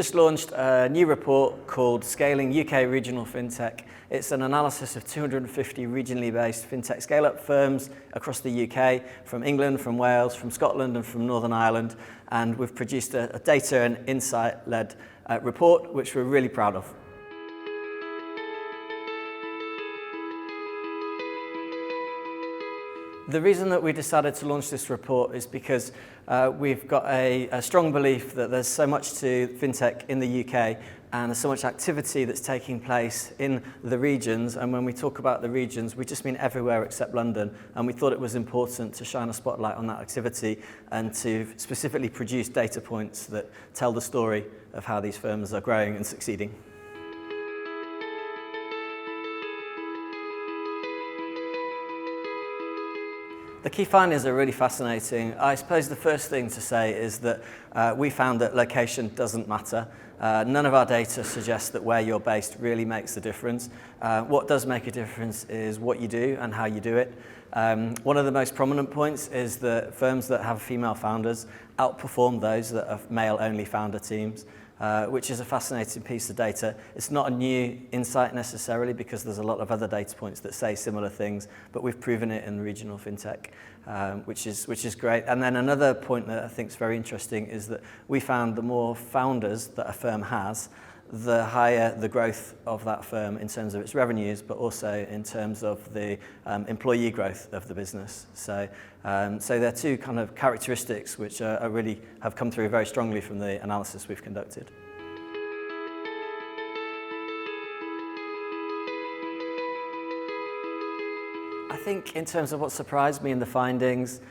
just launched a new report called Scaling UK Regional FinTech. It's an analysis of 250 regionally based FinTech scale-up firms across the UK, from England, from Wales, from Scotland and from Northern Ireland. And we've produced a data and insight-led report, which we're really proud of. The reason that we decided to launch this report is because we've got a strong belief that there's so much to FinTech in the UK and there's so much activity that's taking place in the regions. And when we talk about the regions, we just mean everywhere except London. And we thought it was important to shine a spotlight on that activity and to specifically produce data points that tell the story of how these firms are growing and succeeding. The key findings are really fascinating. I suppose the first thing to say is that we found that location doesn't matter. None of our data suggests that where you're based really makes a difference. What does make a difference is what you do and how you do it. One of the most prominent points is that firms that have female founders outperform those that have male-only founder teams. Which is a fascinating piece of data. It's not a new insight necessarily because there's a lot of other data points that say similar things, but we've proven it in regional FinTech, which is great. And then another point that I think is very interesting is that we found the more founders that a firm has, the higher the growth of that firm in terms of its revenues, but also in terms of the employee growth of the business. So they're two kind of characteristics which are really have come through very strongly from the analysis we've conducted. I think in terms of what surprised me in the findings,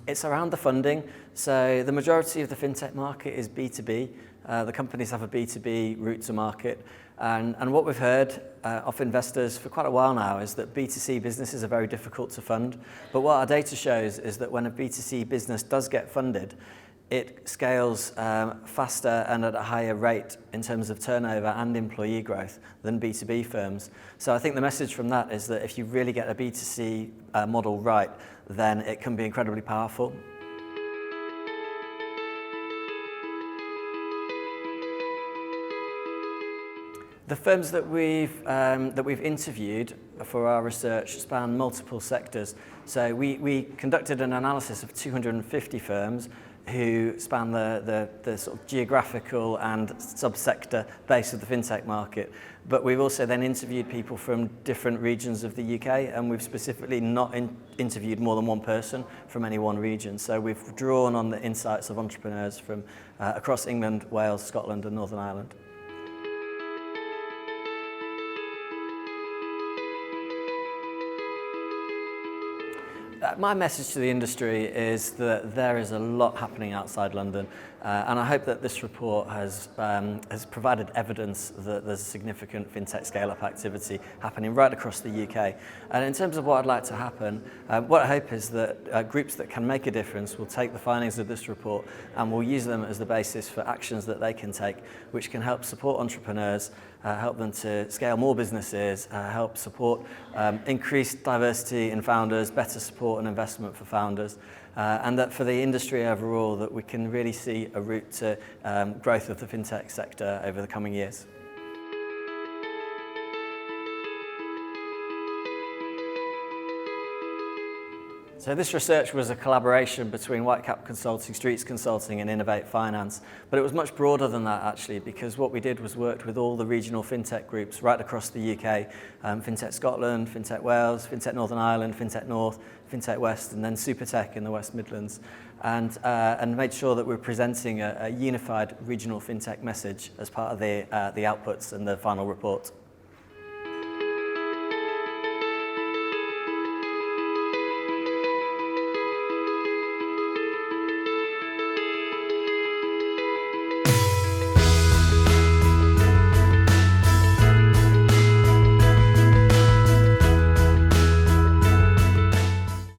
it's around the funding. So the majority of the FinTech market is B2B. The companies have a B2B route to market. And what we've heard of investors for quite a while now is that B2C businesses are very difficult to fund. But what our data shows is that when a B2C business does get funded, it scales faster and at a higher rate in terms of turnover and employee growth than B2B firms. So I think the message from that is that if you really get a B2C model right, then it can be incredibly powerful. The firms that we've interviewed for our research span multiple sectors. So we conducted an analysis of 250 firms who span the sort of geographical and subsector base of the FinTech market. But we've also then interviewed people from different regions of the UK, and we've specifically not interviewed more than one person from any one region. So we've drawn on the insights of entrepreneurs from across England, Wales, Scotland and Northern Ireland. My message to the industry is that there is a lot happening outside London, and I hope that this report has provided evidence that there's a significant FinTech scale-up activity happening right across the UK. And in terms of what I'd like to happen, what I hope is that groups that can make a difference will take the findings of this report and will use them as the basis for actions that they can take, which can help support entrepreneurs, help them to scale more businesses, help support increased diversity in founders, better support and investment for founders, and that for the industry overall that we can really see a route to growth of the FinTech sector over the coming years. So this research was a collaboration between Whitecap Consulting, Streets Consulting and Innovate Finance, but it was much broader than that actually, because what we did was worked with all the regional FinTech groups right across the UK, FinTech Scotland, FinTech Wales, FinTech Northern Ireland, FinTech North, FinTech West and then SuperTech in the West Midlands, and made sure that we're presenting a unified regional FinTech message as part of the outputs and the final report.